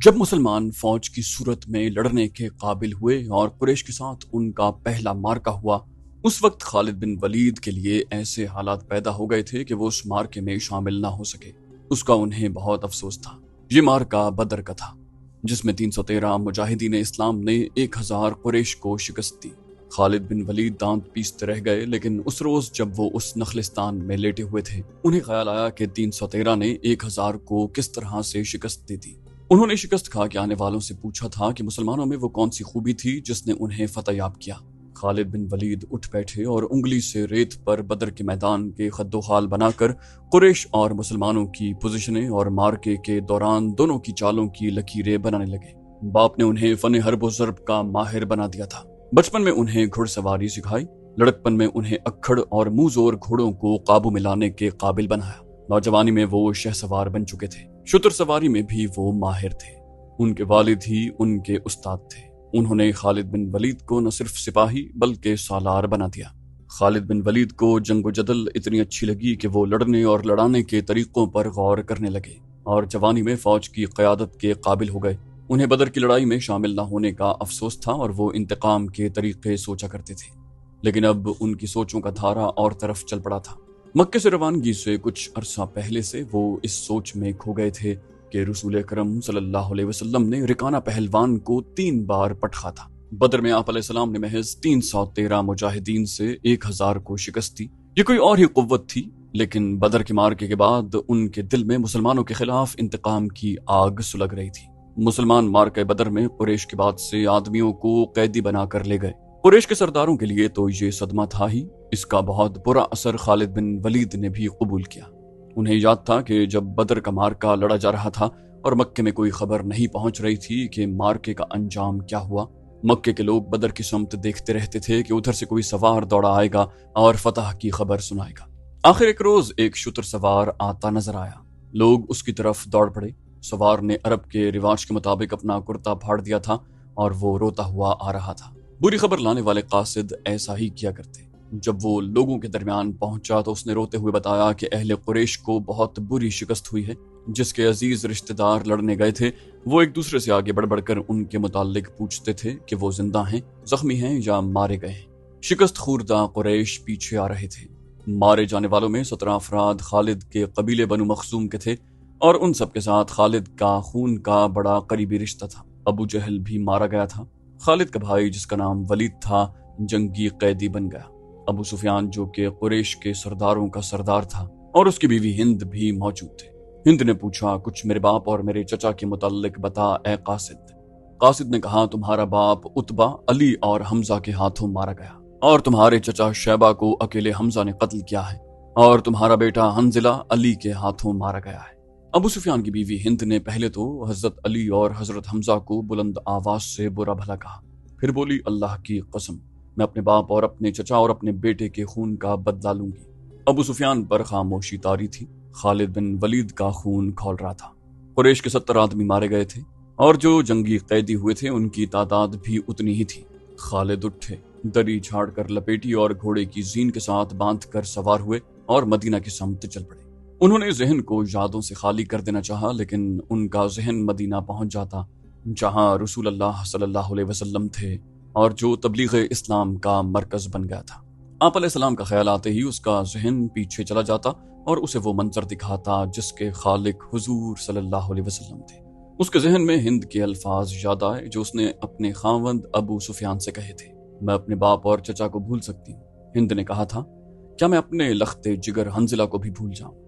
جب مسلمان فوج کی صورت میں لڑنے کے قابل ہوئے اور قریش کے ساتھ ان کا پہلا مارکا ہوا، اس وقت خالد بن ولید کے لیے ایسے حالات پیدا ہو گئے تھے کہ وہ اس مارکے میں شامل نہ ہو سکے۔ اس کا انہیں بہت افسوس تھا۔ یہ مارکا بدر کا تھا، جس میں 313 مجاہدین اسلام نے 1000 قریش کو شکست دی۔ خالد بن ولید دانت پیستے رہ گئے، لیکن اس روز جب وہ اس نخلستان میں لیٹے ہوئے تھے، انہیں خیال آیا کہ 313 نے 1000 کو کس طرح سے شکست دی تھی۔ انہوں نے شکست کھا کے آنے والوں سے پوچھا تھا کہ مسلمانوں میں وہ کون سی خوبی تھی جس نے انہیں فتح یاب کیا۔ خالد بن ولید اٹھ بیٹھے اور انگلی سے ریت پر بدر کے میدان کے خد و خال بنا کر قریش اور مسلمانوں کی پوزیشنیں اور مارکے کے دوران دونوں کی چالوں کی لکیریں بنانے لگے۔ باپ نے انہیں فن حرب و ضرب کا ماہر بنا دیا تھا۔ بچپن میں انہیں گھڑ سواری سکھائی، لڑکپن میں انہیں اکھڑ اور منہ زور گھوڑوں کو قابو میں لانے کے قابل بنایا۔ نوجوانی میں وہ شہ سوار بن چکے تھے، شتر سواری میں بھی وہ ماہر تھے۔ ان کے والد ہی ان کے استاد تھے۔ انہوں نے خالد بن ولید کو نہ صرف سپاہی بلکہ سالار بنا دیا۔ خالد بن ولید کو جنگ و جدل اتنی اچھی لگی کہ وہ لڑنے اور لڑانے کے طریقوں پر غور کرنے لگے اور جوانی میں فوج کی قیادت کے قابل ہو گئے۔ انہیں بدر کی لڑائی میں شامل نہ ہونے کا افسوس تھا اور وہ انتقام کے طریقے سوچا کرتے تھے، لیکن اب ان کی سوچوں کا دھارا اور طرف چل پڑا تھا۔ مکے سے روانگی سے کچھ عرصہ پہلے سے وہ اس سوچ میں کھو گئے تھے کہ رسول اکرم صلی اللہ علیہ وسلم نے رکانہ پہلوان کو 3 بار پٹخا تھا۔ بدر میں آپ علیہ السلام نے محض 313 مجاہدین سے 1000 کو شکست دی۔ یہ کوئی اور ہی قوت تھی، لیکن بدر کے مارکے کے بعد ان کے دل میں مسلمانوں کے خلاف انتقام کی آگ سلگ رہی تھی۔ مسلمان مارکے بدر میں قریش کے بعد سے آدمیوں کو قیدی بنا کر لے گئے۔ قریش کے سرداروں کے لیے تو یہ صدمہ تھا ہی، اس کا بہت برا اثر خالد بن ولید نے بھی قبول کیا۔ انہیں یاد تھا کہ جب بدر کا مارکا لڑا جا رہا تھا اور مکے میں کوئی خبر نہیں پہنچ رہی تھی کہ مارکے کا انجام کیا ہوا، مکے کے لوگ بدر کی سمت دیکھتے رہتے تھے کہ ادھر سے کوئی سوار دوڑا آئے گا اور فتح کی خبر سنائے گا۔ آخر ایک روز ایک شتر سوار آتا نظر آیا۔ لوگ اس کی طرف دوڑ پڑے۔ سوار نے عرب کے رواج کے مطابق اپنا کرتا پھاڑ دیا تھا اور وہ روتا ہوا آ رہا تھا۔ بری خبر لانے والے قاصد ایسا ہی کیا کرتے۔ جب وہ لوگوں کے درمیان پہنچا تو اس نے روتے ہوئے بتایا کہ اہل قریش کو بہت بری شکست ہوئی ہے۔ جس کے عزیز رشتہ دار لڑنے گئے تھے وہ ایک دوسرے سے آگے بڑھ کر ان کے متعلق پوچھتے تھے کہ وہ زندہ ہیں، زخمی ہیں یا مارے گئے ہیں۔ شکست خوردہ قریش پیچھے آ رہے تھے۔ مارے جانے والوں میں 17 افراد خالد کے قبیلے بنو مخزوم کے تھے اور ان سب کے ساتھ خالد کا خون کا بڑا قریبی رشتہ تھا۔ ابو جہل بھی مارا گیا تھا۔ خالد کا بھائی جس کا نام ولید تھا جنگی قیدی بن گیا۔ ابو سفیان جو کہ قریش کے سرداروں کا سردار تھا اور اس کی بیوی ہند بھی موجود تھے۔ ہند نے پوچھا، کچھ میرے باپ اور میرے چچا کے متعلق بتا اے قاصد۔ قاصد نے کہا، تمہارا باپ عتبہ علی اور حمزہ کے ہاتھوں مارا گیا اور تمہارے چچا شیبہ کو اکیلے حمزہ نے قتل کیا ہے اور تمہارا بیٹا حنظلہ علی کے ہاتھوں مارا گیا ہے۔ ابو سفیان کی بیوی ہند نے پہلے تو حضرت علی اور حضرت حمزہ کو بلند آواز سے برا بھلا کہا، پھر بولی، اللہ کی قسم، میں اپنے باپ اور اپنے چچا اور اپنے بیٹے کے خون کا بدلہ لوں گی۔ ابو سفیان پر خاموشی طاری تھی۔ خالد بن ولید کا خون کھول رہا تھا۔ قریش کے 70 آدمی مارے گئے تھے اور جو جنگی قیدی ہوئے تھے ان کی تعداد بھی اتنی ہی تھی۔ خالد اٹھے، دری جھاڑ کر لپیٹی اور گھوڑے کی زین کے ساتھ باندھ کر سوار ہوئے اور مدینہ کی سمت چل پڑے۔ انہوں نے ذہن کو یادوں سے خالی کر دینا چاہا، لیکن ان کا ذہن مدینہ پہنچ جاتا جہاں رسول اللہ صلی اللہ علیہ وسلم تھے اور جو تبلیغ اسلام کا مرکز بن گیا تھا۔ آپ علیہ السلام کا خیال آتے ہی اس کا ذہن پیچھے چلا جاتا اور اسے وہ منظر دکھاتا جس کے خالق حضور صلی اللہ علیہ وسلم تھے۔ اس کے ذہن میں ہند کے الفاظ یاد آئے جو اس نے اپنے خاوند ابو سفیان سے کہے تھے، میں اپنے باپ اور چچا کو بھول سکتی ہوں۔ ہند نے کہا تھا، کیا میں اپنے لخت جگر حنظلہ کو بھی بھول جاؤں؟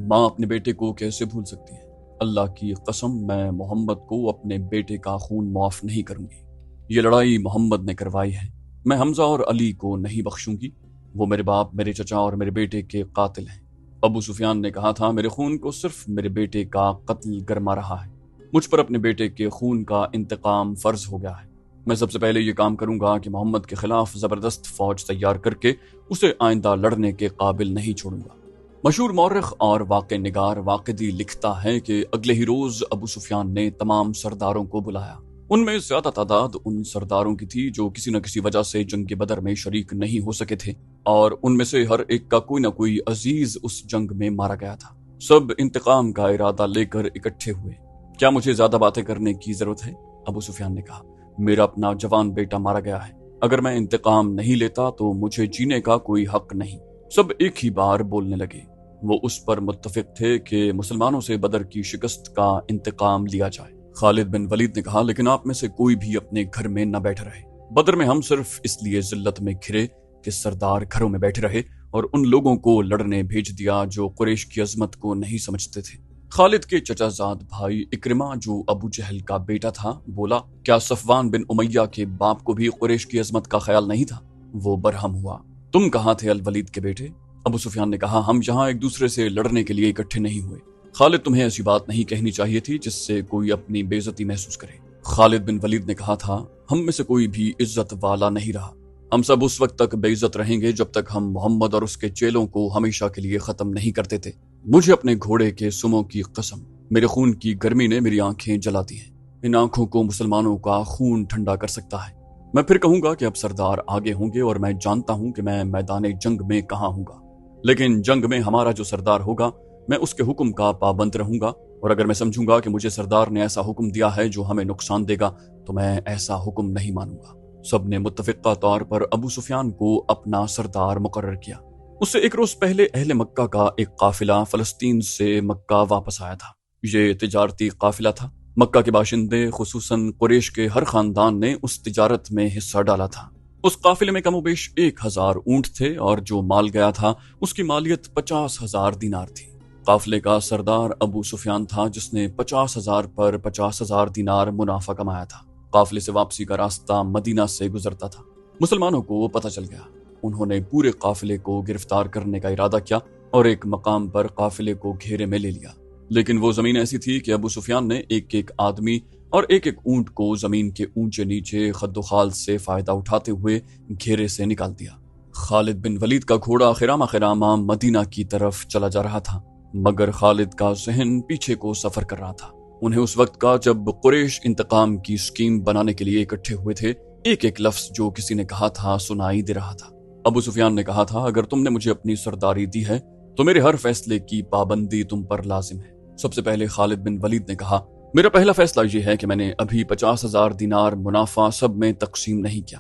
ماں اپنے بیٹے کو کیسے بھول سکتی ہے؟ اللہ کی قسم، میں محمد کو اپنے بیٹے کا خون معاف نہیں کروں گی۔ یہ لڑائی محمد نے کروائی ہے، میں حمزہ اور علی کو نہیں بخشوں گی، وہ میرے باپ، میرے چچا اور میرے بیٹے کے قاتل ہیں۔ ابو سفیان نے کہا تھا، میرے خون کو صرف میرے بیٹے کا قتل گرما رہا ہے، مجھ پر اپنے بیٹے کے خون کا انتقام فرض ہو گیا ہے۔ میں سب سے پہلے یہ کام کروں گا کہ محمد کے خلاف زبردست فوج تیار کر کے اسے آئندہ لڑنے کے قابل نہیں چھوڑوں گا۔ مشہور مورخ اور واقع نگار واقدی لکھتا ہے کہ اگلے ہی روز ابو سفیان نے تمام سرداروں کو بلایا۔ ان میں زیادہ تعداد ان سرداروں کی تھی جو کسی نہ کسی وجہ سے جنگ بدر میں شریک نہیں ہو سکے تھے، اور ان میں سے ہر ایک کا کوئی نہ کوئی عزیز اس جنگ میں مارا گیا تھا۔ سب انتقام کا ارادہ لے کر اکٹھے ہوئے۔ کیا مجھے زیادہ باتیں کرنے کی ضرورت ہے؟ ابو سفیان نے کہا، میرا اپنا جوان بیٹا مارا گیا ہے، اگر میں انتقام نہیں لیتا تو مجھے جینے کا کوئی حق نہیں۔ سب ایک ہی بار بولنے لگے۔ وہ اس پر متفق تھے کہ مسلمانوں سے بدر کی شکست کا انتقام لیا جائے۔ خالد بن ولید نے کہا، لیکن آپ میں سے کوئی بھی اپنے گھر میں نہ بیٹھ رہے۔ بدر میں ہم صرف اس لیے ذلت میں گھرے کہ سردار گھروں میں بیٹھے رہے اور ان لوگوں کو لڑنے بھیج دیا جو قریش کی عظمت کو نہیں سمجھتے تھے۔ خالد کے چچا زاد بھائی اکرمہ جو ابو جہل کا بیٹا تھا بولا، کیا صفوان بن امیہ کے باپ کو بھی قریش کی عظمت کا خیال نہیں تھا؟ وہ برہم ہوا۔ تم کہاں تھے الولید کے بیٹے؟ ابو سفیان نے کہا، ہم یہاں ایک دوسرے سے لڑنے کے لیے اکٹھے نہیں ہوئے۔ خالد، تمہیں ایسی بات نہیں کہنی چاہیے تھی جس سے کوئی اپنی بے عزتی محسوس کرے۔ خالد بن ولید نے کہا تھا، ہم میں سے کوئی بھی عزت والا نہیں رہا، ہم سب اس وقت تک بے عزت رہیں گے جب تک ہم محمد اور اس کے چیلوں کو ہمیشہ کے لیے ختم نہیں کر دیتے۔ مجھے اپنے گھوڑے کے سموں کی قسم، میرے خون کی گرمی نے میری آنکھیں جلا دی ہیں۔ ان آنکھوں کو مسلمانوں کا خون ٹھنڈا کر سکتا ہے۔ میں پھر کہوں گا کہ اب سردار آگے ہوں گے اور میں جانتا ہوں کہ میں میدان جنگ میں کہاں ہوں گا، لیکن جنگ میں ہمارا جو سردار ہوگا میں اس کے حکم کا پابند رہوں گا، اور اگر میں سمجھوں گا کہ مجھے سردار نے ایسا حکم دیا ہے جو ہمیں نقصان دے گا تو میں ایسا حکم نہیں مانوں گا۔ سب نے متفقہ طور پر ابو سفیان کو اپنا سردار مقرر کیا۔ اس سے ایک روز پہلے اہل مکہ کا ایک قافلہ فلسطین سے مکہ واپس آیا تھا۔ یہ تجارتی قافلہ تھا۔ مکہ کے باشندے خصوصاً قریش کے ہر خاندان نے اس تجارت میں حصہ ڈالا تھا۔ اس قافلے میں کم و بیش 1000 اونٹ تھے اور جو مال گیا تھا اس کی مالیت 50,000 دینار تھی۔ قافلے کا سردار ابو سفیان تھا جس نے 50,000 پر 50,000 دینار منافع کمایا تھا۔ قافلے سے واپسی کا راستہ مدینہ سے گزرتا تھا۔ مسلمانوں کو وہ پتہ چل گیا۔ انہوں نے پورے قافلے کو گرفتار کرنے کا ارادہ کیا اور ایک مقام پر قافلے کو گھیرے میں لے لیا، لیکن وہ زمین ایسی تھی کہ ابو سفیان نے ایک ایک آدمی اور ایک ایک اونٹ کو زمین کے اونچے نیچے خد و خال سے فائدہ اٹھاتے ہوئے گھیرے سے نکال دیا۔ خالد بن ولید کا گھوڑا خرامہ خرامہ مدینہ کی طرف چلا جا رہا تھا، مگر خالد کا ذہن پیچھے کو سفر کر رہا تھا۔ انہیں اس وقت کا جب قریش انتقام کی اسکیم بنانے کے لیے اکٹھے ہوئے تھے، ایک ایک لفظ جو کسی نے کہا تھا سنائی دے رہا تھا۔ ابو سفیان نے کہا تھا، اگر تم نے مجھے اپنی سرداری دی ہے تو میرے ہر فیصلے کی پابندی تم پر لازم ہے۔ سب سے پہلے خالد بن ولید نے کہا، میرا پہلا فیصلہ یہ ہے کہ میں نے ابھی 50,000 دینار منافع سب میں تقسیم نہیں کیا،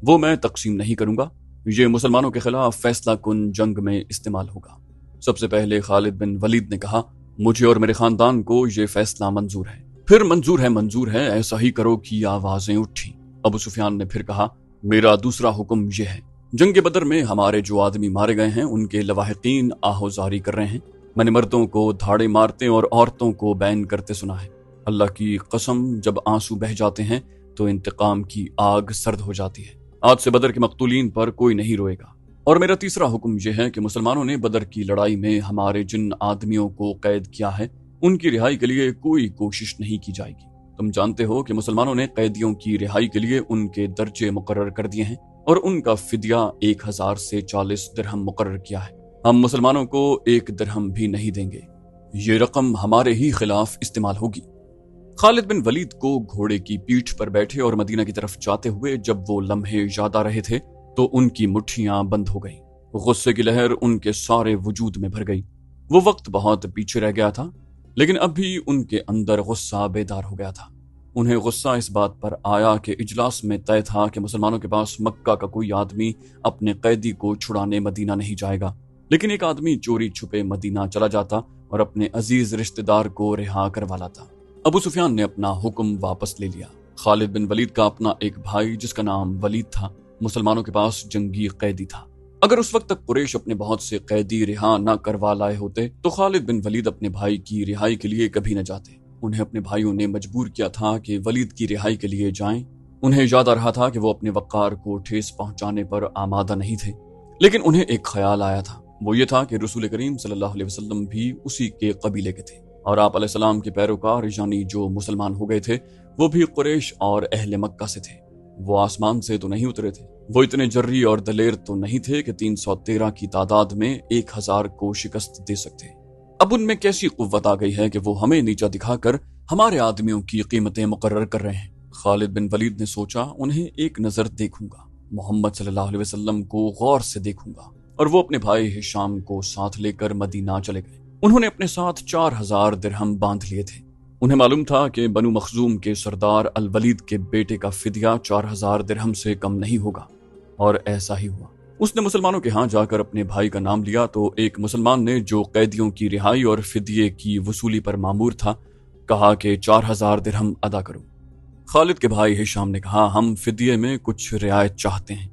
وہ میں تقسیم نہیں کروں گا، یہ مسلمانوں کے خلاف فیصلہ کن جنگ میں استعمال ہوگا۔ سب سے پہلے خالد بن ولید نے کہا، مجھے اور میرے خاندان کو یہ فیصلہ منظور ہے۔ پھر منظور ہے ایسا ہی کرو کی آوازیں اٹھی۔ ابو سفیان نے پھر کہا، میرا دوسرا حکم یہ ہے، جنگ بدر میں ہمارے جو آدمی مارے گئے ہیں ان کے لواحقین آہوزاری کر رہے ہیں۔ میں نے مردوں کو دھاڑے مارتے اور عورتوں کو بین کرتے سنا ہے۔ اللہ کی قسم، جب آنسو بہ جاتے ہیں تو انتقام کی آگ سرد ہو جاتی ہے۔ آج سے بدر کے مقتولین پر کوئی نہیں روئے گا۔ اور میرا تیسرا حکم یہ ہے کہ مسلمانوں نے بدر کی لڑائی میں ہمارے جن آدمیوں کو قید کیا ہے ان کی رہائی کے لیے کوئی کوشش نہیں کی جائے گی۔ تم جانتے ہو کہ مسلمانوں نے قیدیوں کی رہائی کے لیے ان کے درجے مقرر کر دیے ہیں اور ان کا فدیہ 1000 سے 40 درہم مقرر کیا ہے۔ ہم مسلمانوں کو 1 درہم بھی نہیں دیں گے، یہ رقم ہمارے ہی خلاف استعمال ہوگی۔ خالد بن ولید کو گھوڑے کی پیٹھ پر بیٹھے اور مدینہ کی طرف جاتے ہوئے جب وہ لمحے یاد آ رہے تھے تو ان کی مٹھیاں بند ہو گئیں۔ غصے کی لہر ان کے سارے وجود میں بھر گئی۔ وہ وقت بہت پیچھے رہ گیا تھا، لیکن اب بھی ان کے اندر غصہ بیدار ہو گیا تھا۔ انہیں غصہ اس بات پر آیا کہ اجلاس میں طے تھا کہ مسلمانوں کے پاس مکہ کا کوئی آدمی اپنے قیدی کو چھڑانے مدینہ نہیں جائے گا، لیکن ایک آدمی چوری چھپے مدینہ چلا جاتا اور اپنے عزیز رشتہ دار کو رہا کروا لاتا۔ ابو سفیان نے اپنا حکم واپس لے لیا۔ خالد بن ولید کا اپنا ایک بھائی جس کا نام ولید تھا مسلمانوں کے پاس جنگی قیدی تھا۔ اگر اس وقت تک قریش اپنے بہت سے قیدی رہا نہ کروا لائے ہوتے تو خالد بن ولید اپنے بھائی کی رہائی کے لیے کبھی نہ جاتے۔ انہیں اپنے بھائیوں نے مجبور کیا تھا کہ ولید کی رہائی کے لیے جائیں۔ انہیں یاد آ رہا تھا کہ وہ اپنے وقار کو ٹھیس پہنچانے پر آمادہ نہیں تھے، لیکن انہیں ایک خیال آیا تھا، وہ یہ تھا کہ رسول کریم صلی اللہ علیہ وسلم بھی اسی کے قبیلے کے تھے اور آپ علیہ السلام کے پیروکار یعنی جو مسلمان ہو گئے تھے وہ بھی قریش اور اہل مکہ سے تھے۔ وہ آسمان سے تو نہیں اترے تھے، وہ اتنے جری اور دلیر تو نہیں تھے کہ 313 کی تعداد میں 1000 کو شکست دے سکتے۔ اب ان میں کیسی قوت آ گئی ہے کہ وہ ہمیں نیچا دکھا کر ہمارے آدمیوں کی قیمتیں مقرر کر رہے ہیں۔ خالد بن ولید نے سوچا، انہیں ایک نظر دیکھوں گا، محمد صلی اللہ علیہ وسلم کو غور سے دیکھوں گا، اور وہ اپنے بھائی ہشام کو ساتھ لے کر مدینہ چلے گئے۔ انہوں نے اپنے ساتھ 4000 درہم باندھ لیے تھے۔ انہیں معلوم تھا کہ بنو مخزوم کے سردار الولید کے بیٹے کا فدیہ 4000 درہم سے کم نہیں ہوگا، اور ایسا ہی ہوا۔ اس نے مسلمانوں کے ہاں جا کر اپنے بھائی کا نام لیا تو ایک مسلمان نے، جو قیدیوں کی رہائی اور فدیے کی وصولی پر مامور تھا، کہا کہ 4000 درہم ادا کرو۔ خالد کے بھائی ہشام نے کہا، ہم فدیے میں کچھ رعایت چاہتے ہیں،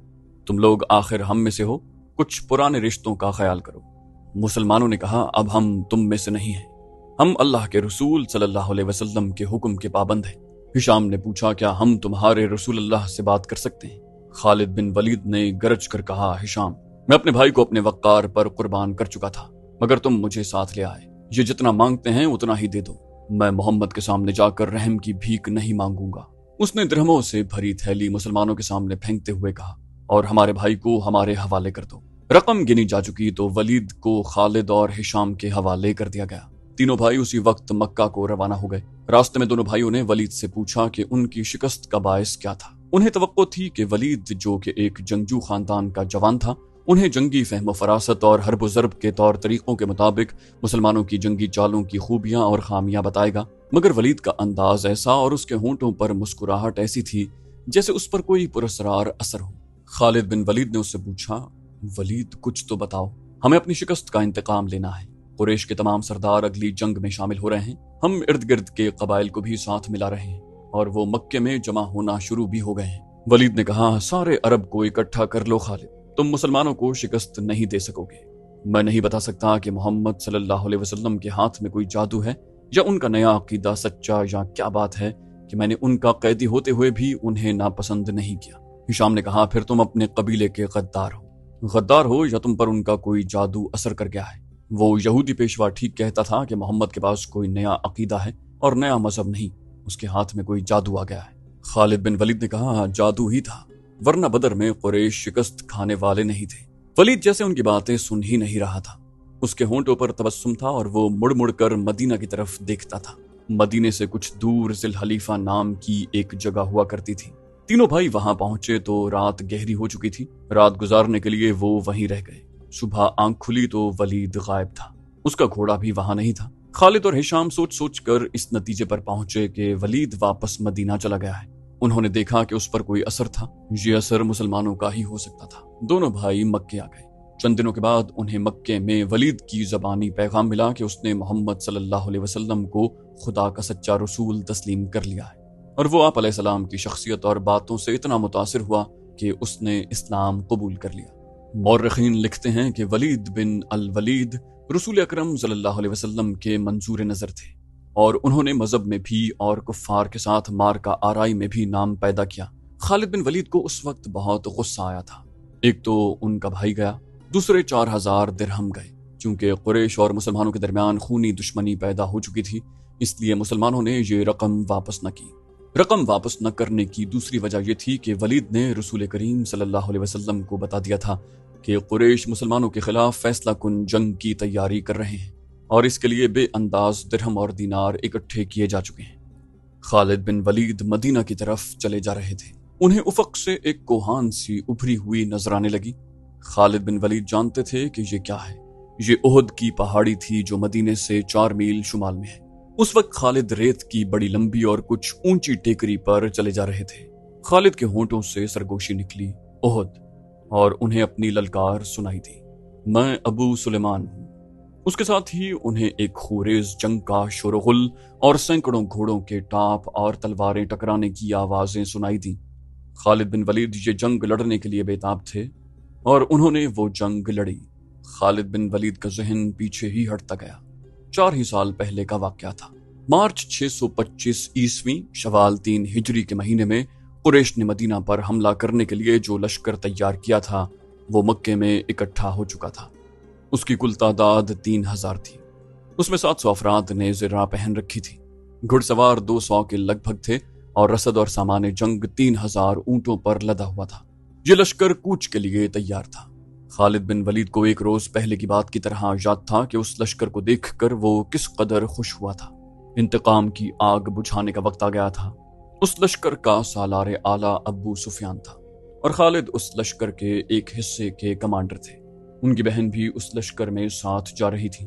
تم لوگ آخر ہم میں سے ہو، کچھ پرانے رشتوں کا خیال کرو۔ مسلمانوں نے کہا، اب ہم تم میں سے نہیں ہیں، ہم اللہ کے رسول صلی اللہ علیہ وسلم کے حکم کے پابند ہیں۔ ہشام نے پوچھا، کیا ہم تمہارے رسول اللہ سے بات کر سکتے ہیں؟ خالد بن ولید نے گرج کر کہا، ہشام، میں اپنے بھائی کو اپنے وقار پر قربان کر چکا تھا، مگر تم مجھے ساتھ لے آئے، یہ جتنا مانگتے ہیں اتنا ہی دے دو، میں محمد کے سامنے جا کر رحم کی بھیک نہیں مانگوں گا۔ اس نے درہموں سے بھری تھیلی مسلمانوں کے سامنے پھینکتے ہوئے کہا، اور ہمارے بھائی کو ہمارے حوالے کر دو۔ رقم گنی جا چکی تو ولید کو خالد اور ہشام کے حوالے کر دیا گیا۔ تینوں بھائی اسی وقت مکہ کو روانہ ہو گئے۔ راستے میں دونوں بھائیوں نے ولید سے پوچھا کہ ان کی شکست کا باعث کیا تھا۔ انہیں توقع تھی کہ ولید، جو کہ ایک جنگجو خاندان کا جوان تھا، انہیں جنگی فہم و فراست اور حرب و ضرب کے طور طریقوں کے مطابق مسلمانوں کی جنگی چالوں کی خوبیاں اور خامیاں بتائے گا، مگر ولید کا انداز ایسا اور اس کے ہونٹوں پر مسکراہٹ ایسی تھی جیسے اس پر کوئی پراسرار اثر ہو۔ خالد بن ولید نے اس سے پوچھا، ولید، کچھ تو بتاؤ، ہمیں اپنی شکست کا انتقام لینا ہے۔ قریش کے تمام سردار اگلی جنگ میں شامل ہو رہے ہیں، ہم ارد گرد کے قبائل کو بھی ساتھ ملا رہے ہیں، اور وہ مکے میں جمع ہونا شروع بھی ہو گئے ہیں۔ ولید نے کہا، سارے عرب کو اکٹھا کر لو خالد، تم مسلمانوں کو شکست نہیں دے سکو گے۔ میں نہیں بتا سکتا کہ محمد صلی اللہ علیہ وسلم کے ہاتھ میں کوئی جادو ہے، یا ان کا نیا عقیدہ سچا، یا کیا بات ہے کہ میں نے ان کا قیدی ہوتے ہوئے بھی انہیں ناپسند نہیں کیا۔ ہشام نے کہا، پھر تم اپنے قبیلے کے غدار ہو، غدار ہو یا تم پر ان کا کوئی جادو اثر کر گیا ہے۔ وہ یہودی پیشوا ٹھیک کہتا تھا کہ محمد کے پاس کوئی نیا عقیدہ ہے اور نیا مذہب نہیں، اس کے ہاتھ میں کوئی جادو آ گیا ہے۔ خالد بن ولید نے کہا، جادو ہی تھا، ورنہ بدر میں قریش شکست کھانے والے نہیں تھے۔ ولید جیسے ان کی باتیں سن ہی نہیں رہا تھا، اس کے ہونٹوں پر تبسم تھا اور وہ مڑ مڑ کر مدینہ کی طرف دیکھتا تھا۔ مدینے سے کچھ دور ذی الحلیفہ نام کی ایک جگہ ہوا کرتی تھی۔ تینوں بھائی وہاں پہنچے تو رات گہری ہو چکی تھی۔ رات گزارنے کے لیے وہ وہیں رہ گئے۔ صبح آنکھ کھلی تو ولید غائب تھا، اس کا گھوڑا بھی وہاں نہیں تھا۔ خالد اور ہشام سوچ سوچ کر اس نتیجے پر پہنچے کہ ولید واپس مدینہ چلا گیا ہے۔ انہوں نے دیکھا کہ اس پر کوئی اثر تھا، یہ اثر مسلمانوں کا ہی ہو سکتا تھا۔ دونوں بھائی مکے آ گئے۔ چند دنوں کے بعد انہیں مکے میں ولید کی زبانی پیغام ملا کہ اس نے محمد صلی اللہ علیہ وسلم کو خدا کا سچا رسول تسلیم کر لیا ہے، اور وہ آپ علیہ السلام کی شخصیت اور باتوں سے اتنا متاثر ہوا کہ اس نے اسلام قبول کر لیا۔ مورخین لکھتے ہیں کہ ولید بن الولید رسول اکرم صلی اللہ علیہ وسلم کے منظور نظر تھے، اور انہوں نے مذہب میں بھی اور کفار کے ساتھ مارکہ آرائی میں بھی نام پیدا کیا۔ خالد بن ولید کو اس وقت بہت غصہ آیا تھا۔ ایک تو ان کا بھائی گیا، دوسرے 4000 درہم گئے۔ چونکہ قریش اور مسلمانوں کے درمیان خونی دشمنی پیدا ہو چکی تھی، اس لیے مسلمانوں نے یہ رقم واپس نہ کی۔ رقم واپس نہ کرنے کی دوسری وجہ یہ تھی کہ ولید نے رسول کریم صلی اللہ علیہ وسلم کو بتا دیا تھا کہ قریش مسلمانوں کے خلاف فیصلہ کن جنگ کی تیاری کر رہے ہیں، اور اس کے لیے بے انداز درہم اور دینار اکٹھے کیے جا چکے ہیں۔ خالد بن ولید مدینہ کی طرف چلے جا رہے تھے۔ انہیں افق سے ایک کوہان سی ابھری ہوئی نظر آنے لگی۔ خالد بن ولید جانتے تھے کہ یہ کیا ہے۔ یہ احد کی پہاڑی تھی جو مدینے سے 4 میل شمال میں ہے۔ اس وقت خالد ریت کی بڑی لمبی اور کچھ اونچی ٹیکری پر چلے جا رہے تھے۔ خالد کے ہونٹوں سے سرگوشی نکلی، احد، اور انہیں اپنی للکار سنائی دی، میں ابو سلیمان ہوں۔ اس کے ساتھ ہی انہیں ایک خوریز جنگ کا شور و غل اور سینکڑوں گھوڑوں کے ٹاپ اور تلواریں ٹکرانے کی آوازیں سنائی دیں۔ خالد بن ولید یہ جنگ لڑنے کے لیے بےتاب تھے، اور انہوں نے وہ جنگ لڑی۔ خالد بن ولید کا ذہن پیچھے ہی ہٹتا گیا۔ 4 ہی سال پہلے کا واقعہ تھا۔ مارچ 625 عیسوی شوال 3 ہجری کے مہینے میں قریش نے مدینہ پر حملہ کرنے کے لیے جو لشکر تیار کیا تھا وہ مکے میں اکٹھا ہو چکا تھا۔ اس کی کل تعداد 3000 تھی۔ اس میں 700 افراد نے زرہ پہن رکھی تھی، گھڑ سوار 200 کے لگ بھگ تھے، اور رسد اور سامان جنگ 3000 اونٹوں پر لدا ہوا تھا۔ یہ لشکر کوچ کے لیے تیار تھا۔ خالد بن ولید کو ایک روز پہلے کی بات کی طرح یاد تھا کہ اس لشکر کو دیکھ کر وہ کس قدر خوش ہوا تھا۔ انتقام کی آگ بجھانے کا وقت آ گیا تھا۔ اس لشکر کا سالار اعلیٰ ابو سفیان تھا، اور خالد اس لشکر کے ایک حصے کے کمانڈر تھے۔ ان کی بہن بھی اس لشکر میں ساتھ جا رہی تھی۔